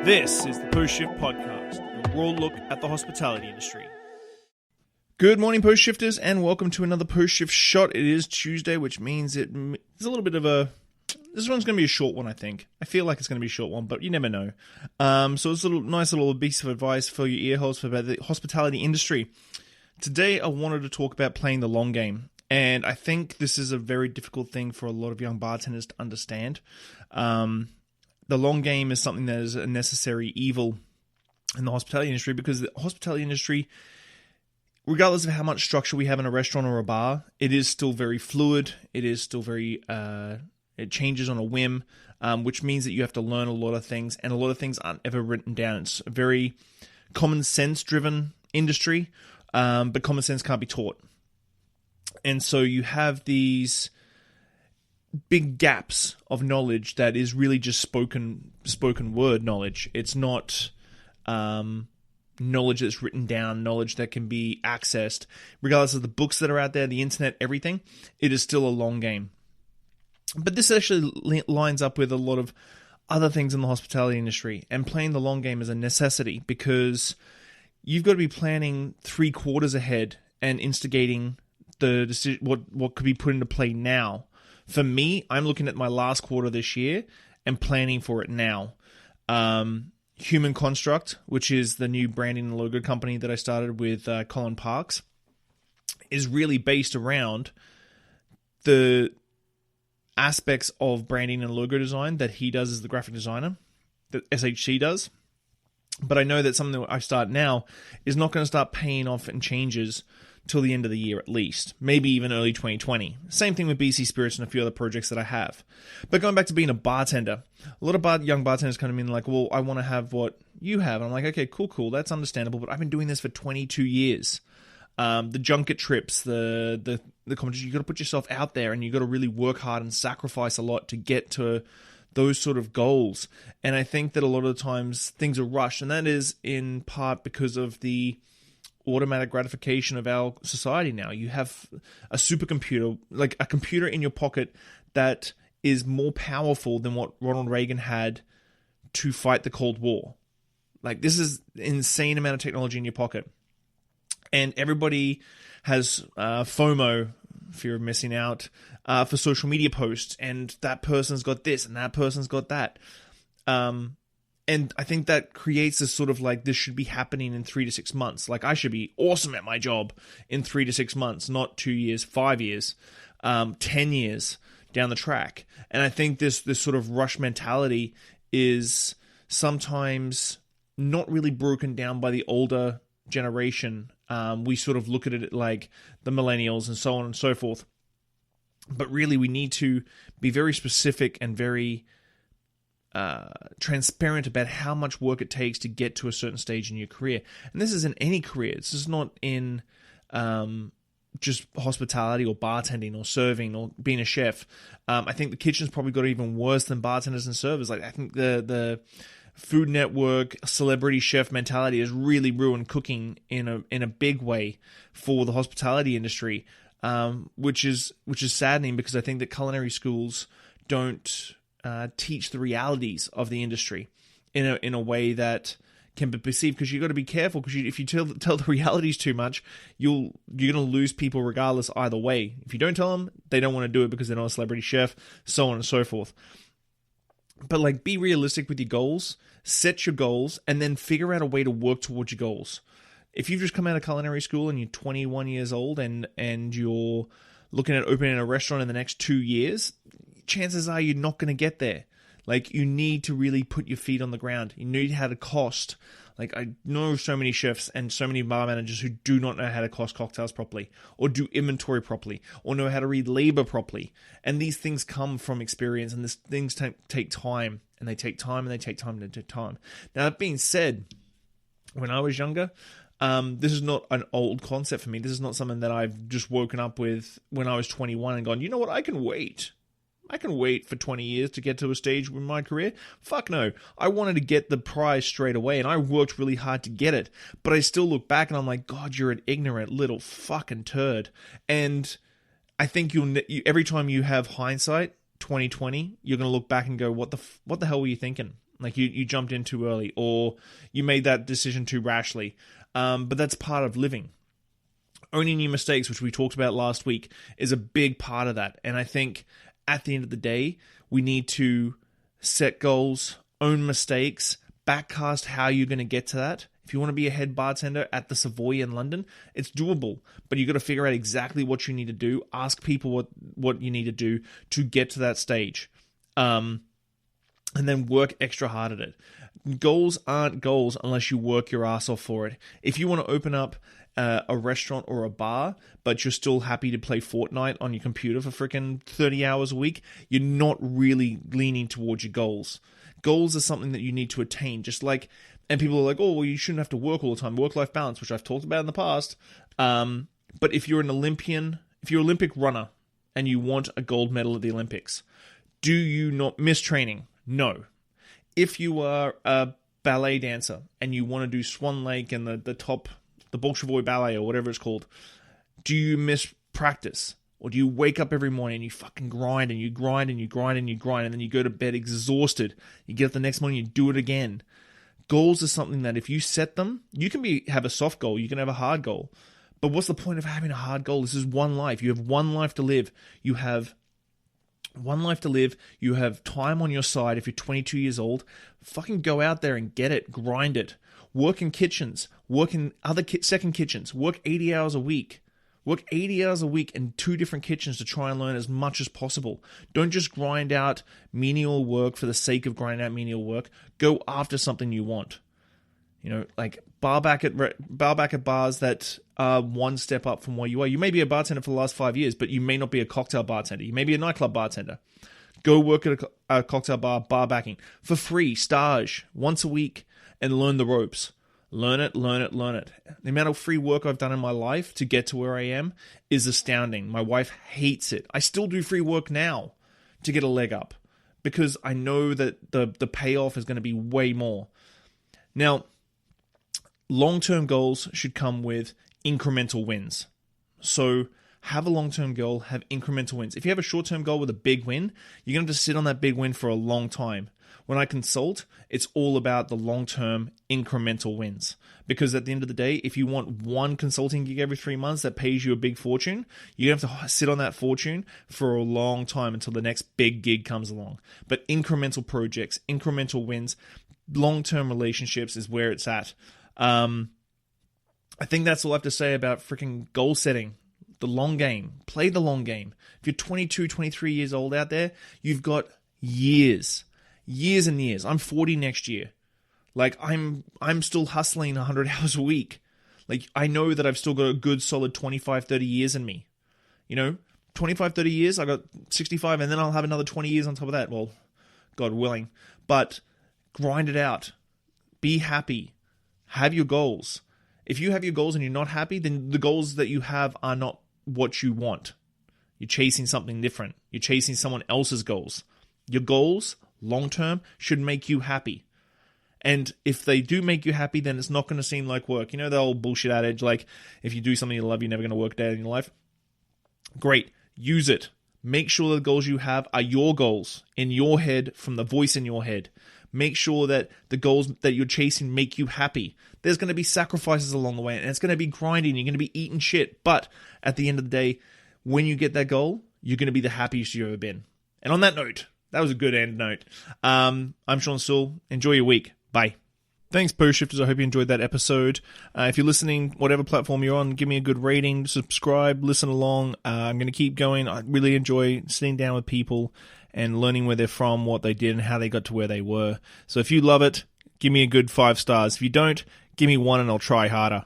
This is the Post Shift Podcast, a raw look at the hospitality industry. Good morning, Post Shifters, and welcome to another Post Shift Shot. It is Tuesday, which means it's a little bit of a... This one's going to be a short one, I think. I feel like it's going to be a short one, but you never know. So it's a nice little piece of advice for your ear holes about the hospitality industry. Today, I wanted to talk about playing the long game, and I think this is a very difficult thing for a lot of young bartenders to understand. The long game is something that is a necessary evil in the hospitality industry because the hospitality industry, regardless of how much structure we have in a restaurant or a bar, it is still very fluid. It is still very, it changes on a whim, which means that you have to learn a lot of things, and a lot of things aren't ever written down. It's a very common sense driven industry, but common sense can't be taught. And so you have these big gaps of knowledge that is really just spoken word knowledge. It's not knowledge that's written down, knowledge that can be accessed. Regardless of the books that are out there, the internet, everything, it is still a long game. But this actually lines up with a lot of other things in the hospitality industry, and playing the long game is a necessity because you've got to be planning 3 quarters ahead and instigating the decision, what could be put into play now. For me, I'm looking at my last quarter this year and planning for it now. Human Construct, which is the new branding and logo company that I started with Colin Parks, is really based around the aspects of branding and logo design that he does as the graphic designer, that SHC does. But I know that something that I start now is not going to start paying off in changes till the end of the year at least, maybe even early 2020. Same thing with BC Spirits and a few other projects that I have. But going back to being a bartender, a lot of young bartenders come to me and like, well, I want to have what you have. And I'm like, okay, cool, that's understandable, but I've been doing this for 22 years. The junket trips, the competition, you got to put yourself out there and you got to really work hard and sacrifice a lot to get to those sort of goals. And I think that a lot of the times things are rushed, and that is in part because of the automatic gratification of our society now. You have a supercomputer, like a computer in your pocket that is more powerful than what Ronald Reagan had to fight the Cold War. Like, this is an insane amount of technology in your pocket. And everybody has FOMO, fear of missing out, for social media posts. And that person's got this and that person's got that. And I think that creates this sort of like, this should be happening in 3 to 6 months. Like, I should be awesome at my job in 3 to 6 months, not 2 years, 5 years, 10 years down the track. And I think this sort of rush mentality is sometimes not really broken down by the older generation. We sort of look at it like the millennials and so on and so forth. But really, we need to be very specific and very transparent about how much work it takes to get to a certain stage in your career. And this is in any career. This is not in just hospitality or bartending or serving or being a chef. I think the kitchen's probably got even worse than bartenders and servers. Like, I think the Food Network celebrity chef mentality has really ruined cooking in a big way for the hospitality industry, which is saddening because I think that culinary schools don't teach the realities of the industry in a way that can be perceived, because you've got to be careful, because if you tell the realities too much, you're going to lose people regardless either way. If you don't tell them, they don't want to do it because they're not a celebrity chef, so on and so forth. But like, be realistic with your goals, set your goals, and then figure out a way to work towards your goals. If you've just come out of culinary school and you're 21 years old and you're looking at opening a restaurant in the next 2 years, chances are you're not going to get there. Like, you need to really put your feet on the ground. You need how to cost. Like, I know so many chefs and so many bar managers who do not know how to cost cocktails properly, or do inventory properly, or know how to read labor properly. And these things come from experience, and these things take time, and they take time, and they take time, and they take time. Now, that being said, when I was younger, this is not an old concept for me. This is not something that I've just woken up with when I was 21 and gone, you know what, I can wait. I can wait for 20 years to get to a stage in my career. Fuck no. I wanted to get the prize straight away, and I worked really hard to get it. But I still look back and I'm like, God, you're an ignorant little fucking turd. And I think every time you have hindsight, 2020, you're going to look back and go, what the hell were you thinking? Like you jumped in too early, or you made that decision too rashly. But that's part of living. Owning your mistakes, which we talked about last week, is a big part of that. And I think at the end of the day, we need to set goals, own mistakes, backcast how you're going to get to that. If you want to be a head bartender at the Savoy in London, it's doable, but you got to figure out exactly what you need to do. Ask people what you need to do to get to that stage, and then work extra hard at it. Goals aren't goals unless you work your ass off for it. If you want to open up a restaurant or a bar, but you're still happy to play Fortnite on your computer for freaking 30 hours a week, you're not really leaning towards your goals. Goals are something that you need to attain, just like, and people are like, oh, well, you shouldn't have to work all the time. Work-life balance, which I've talked about in the past. But if you're an Olympian, if you're an Olympic runner and you want a gold medal at the Olympics, do you not miss training? No. If you are a ballet dancer and you want to do Swan Lake and the Bolshoi Ballet or whatever it's called, do you miss practice? Or do you wake up every morning and you fucking grind and you grind and you grind and you grind and then you go to bed exhausted? You get up the next morning, you do it again. Goals are something that if you set them, you can have a soft goal, you can have a hard goal. But what's the point of having a hard goal? This is one life. You have one life to live. You have one life to live. You have time on your side. If you're 22 years old, fucking go out there and get it, grind it. Work in kitchens, work in other second kitchens, work 80 hours a week. Work 80 hours a week in 2 different kitchens to try and learn as much as possible. Don't just grind out menial work for the sake of grinding out menial work. Go after something you want. You know, like bar back at bars that are one step up from where you are. You may be a bartender for the last 5 years, but you may not be a cocktail bartender. You may be a nightclub bartender. Go work at a cocktail bar backing for free, stage, once a week, and learn the ropes. Learn it. The amount of free work I've done in my life to get to where I am is astounding. My wife hates it. I still do free work now to get a leg up because I know that the payoff is going to be way more. Now, long-term goals should come with incremental wins. So have a long-term goal, have incremental wins. If you have a short-term goal with a big win, you're going to have to sit on that big win for a long time. When I consult, it's all about the long-term incremental wins. Because at the end of the day, if you want one consulting gig every 3 months that pays you a big fortune, you have to sit on that fortune for a long time until the next big gig comes along. But incremental projects, incremental wins, long-term relationships is where it's at. I think that's all I have to say about freaking goal setting. The long game. Play the long game. If you're 22, 23 years old out there, you've got years and years. I'm 40 next year. Like I'm still hustling 100 hours a week. Like I know that I've still got a good solid 25, 30 years in me. You know, 25, 30 years, I got 65 and then I'll have another 20 years on top of that. Well, God willing. But grind it out. Be happy. Have your goals. If you have your goals and you're not happy, then the goals that you have are not what you want. You're chasing something different. You're chasing someone else's goals. Your goals long-term should make you happy. And if they do make you happy, then it's not going to seem like work. You know the old bullshit adage, like, if you do something you love, you're never going to work a day in your life? Great. Use it. Make sure the goals you have are your goals in your head from the voice in your head. Make sure that the goals that you're chasing make you happy. There's going to be sacrifices along the way, and it's going to be grinding. You're going to be eating shit. But at the end of the day, when you get that goal, you're going to be the happiest you've ever been. And on that note, that was a good end note. I'm Shawn Soole. Enjoy your week. Bye. Thanks, Post Shifters. I hope you enjoyed that episode. If you're listening, whatever platform you're on, give me a good rating, subscribe, listen along. I'm going to keep going. I really enjoy sitting down with people and learning where they're from, what they did, and how they got to where they were. So if you love it, give me a good 5 stars. If you don't, give me 1 and I'll try harder.